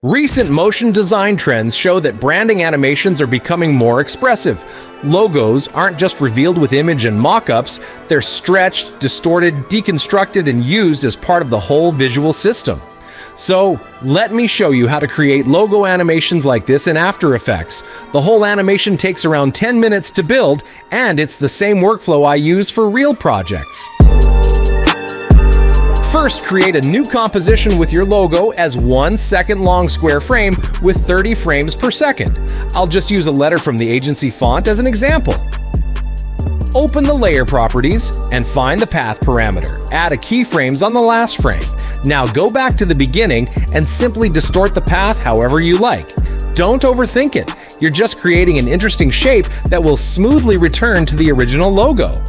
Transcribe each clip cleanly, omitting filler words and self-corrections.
Recent motion design trends show that branding animations are becoming more expressive. Logos aren't just revealed with image and mock-ups, they're stretched, distorted, deconstructed, and used as part of the whole visual system. So, let me show you how to create logo animations like this in After Effects. The whole animation takes around 10 minutes to build, and it's the same workflow I use for real projects. First, create a new composition with your logo as 1 second long square frame with 30 frames per second. I'll just use a letter from the agency font as an example. Open the layer properties and find the path parameter. Add a keyframes on the last frame. Now go back to the beginning and simply distort the path however you like. Don't overthink it. You're just creating an interesting shape that will smoothly return to the original logo.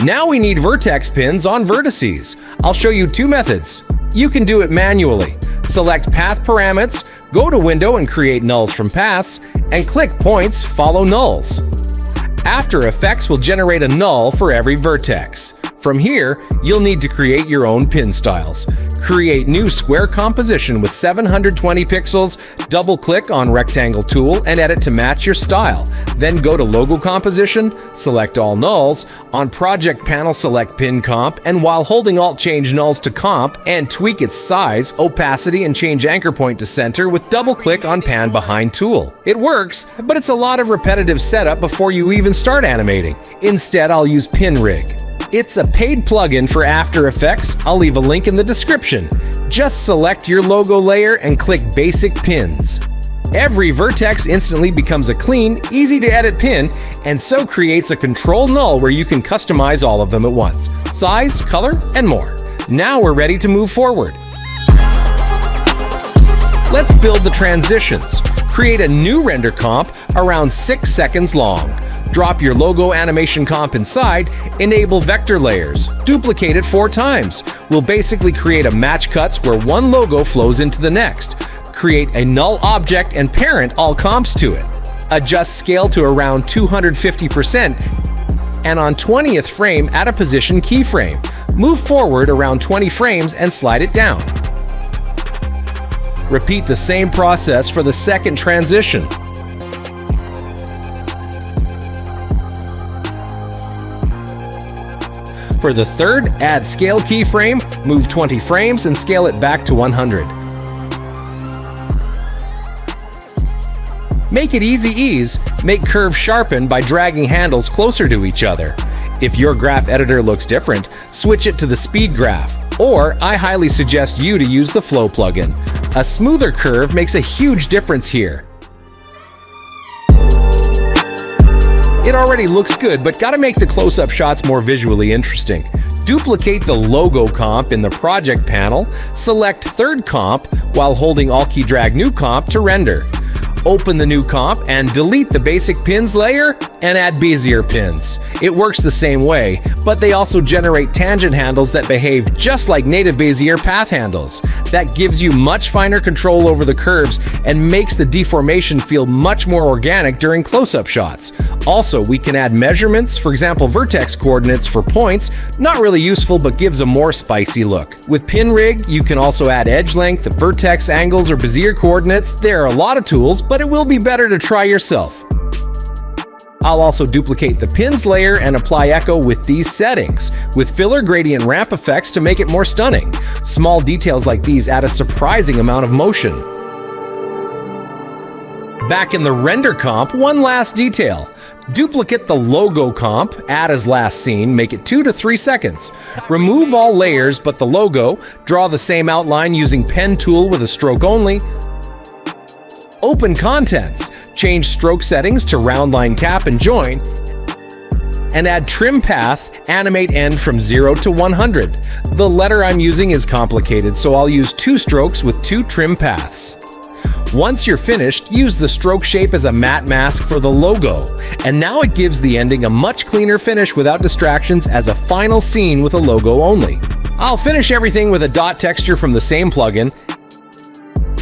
Now we need vertex pins on vertices. I'll show you two methods. You can do it manually. Select Path Parameters, go to Window and create nulls from paths, and click Points, follow nulls. After Effects will generate a null for every vertex. From here, you'll need to create your own pin styles. Create new square composition with 720 pixels, double-click on Rectangle tool and edit to match your style. Then go to Logo Composition, select all nulls, on Project Panel select Pin Comp, and while holding Alt change nulls to Comp and tweak its size, opacity, and change anchor point to center with double-click on Pan Behind tool. It works, but it's a lot of repetitive setup before you even start animating. Instead, I'll use PinRig. It's a paid plugin for After Effects. I'll leave a link in the description. Just select your logo layer and click Basic Pins. Every vertex instantly becomes a clean, easy-to-edit pin, and so creates a control null where you can customize all of them at once. Size, color, and more. Now we're ready to move forward. Let's build the transitions. Create a new render comp around 6 seconds long. Drop your logo animation comp inside, enable vector layers, duplicate it 4 times. We'll basically create a match cuts where one logo flows into the next. Create a null object and parent all comps to it. Adjust scale to around 250%, and on 20th frame add a position keyframe. Move forward around 20 frames and slide it down. Repeat the same process for the second transition. For the third, add scale keyframe, move 20 frames and scale it back to 100. Make it easy ease, make curves sharpen by dragging handles closer to each other. If your graph editor looks different, switch it to the speed graph, or I highly suggest you to use the flow plugin. A smoother curve makes a huge difference here. It already looks good, but gotta make the close-up shots more visually interesting. Duplicate the logo comp in the project panel, select third comp while holding Alt key drag new comp to render. Open the new comp and delete the basic pins layer and add Bezier pins. It works the same way, but they also generate tangent handles that behave just like native Bezier path handles. That gives you much finer control over the curves and makes the deformation feel much more organic during close-up shots. Also, we can add measurements, for example vertex coordinates for points, not really useful but gives a more spicy look. With PinRig, you can also add edge length, vertex angles, or Bezier coordinates. There are a lot of tools, but it will be better to try yourself. I'll also duplicate the pins layer and apply echo with these settings, with filler gradient ramp effects to make it more stunning. Small details like these add a surprising amount of motion. Back in the render comp, one last detail. Duplicate the logo comp, add as last scene, make it 2 to 3 seconds. Remove all layers but the logo, draw the same outline using pen tool with a stroke only. Open contents, change stroke settings to round line cap and join, and add trim path, animate end from 0 to 100. The letter I'm using is complicated, so I'll use 2 strokes with 2 trim paths. Once you're finished, use the stroke shape as a matte mask for the logo. And now it gives the ending a much cleaner finish without distractions as a final scene with a logo only. I'll finish everything with a dot texture from the same plugin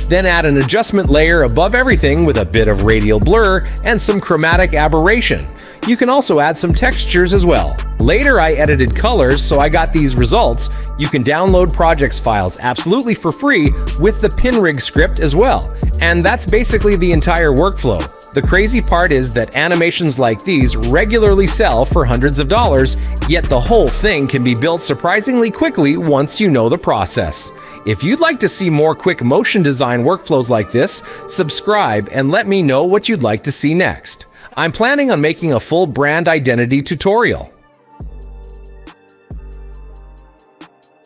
Then add an adjustment layer above everything with a bit of radial blur and some chromatic aberration. You can also add some textures as well. Later I edited colors, so I got these results. You can download projects files absolutely for free with the PinRig script as well. And that's basically the entire workflow. The crazy part is that animations like these regularly sell for hundreds of dollars, yet the whole thing can be built surprisingly quickly once you know the process. If you'd like to see more quick motion design workflows like this, subscribe and let me know what you'd like to see next. I'm planning on making a full brand identity tutorial.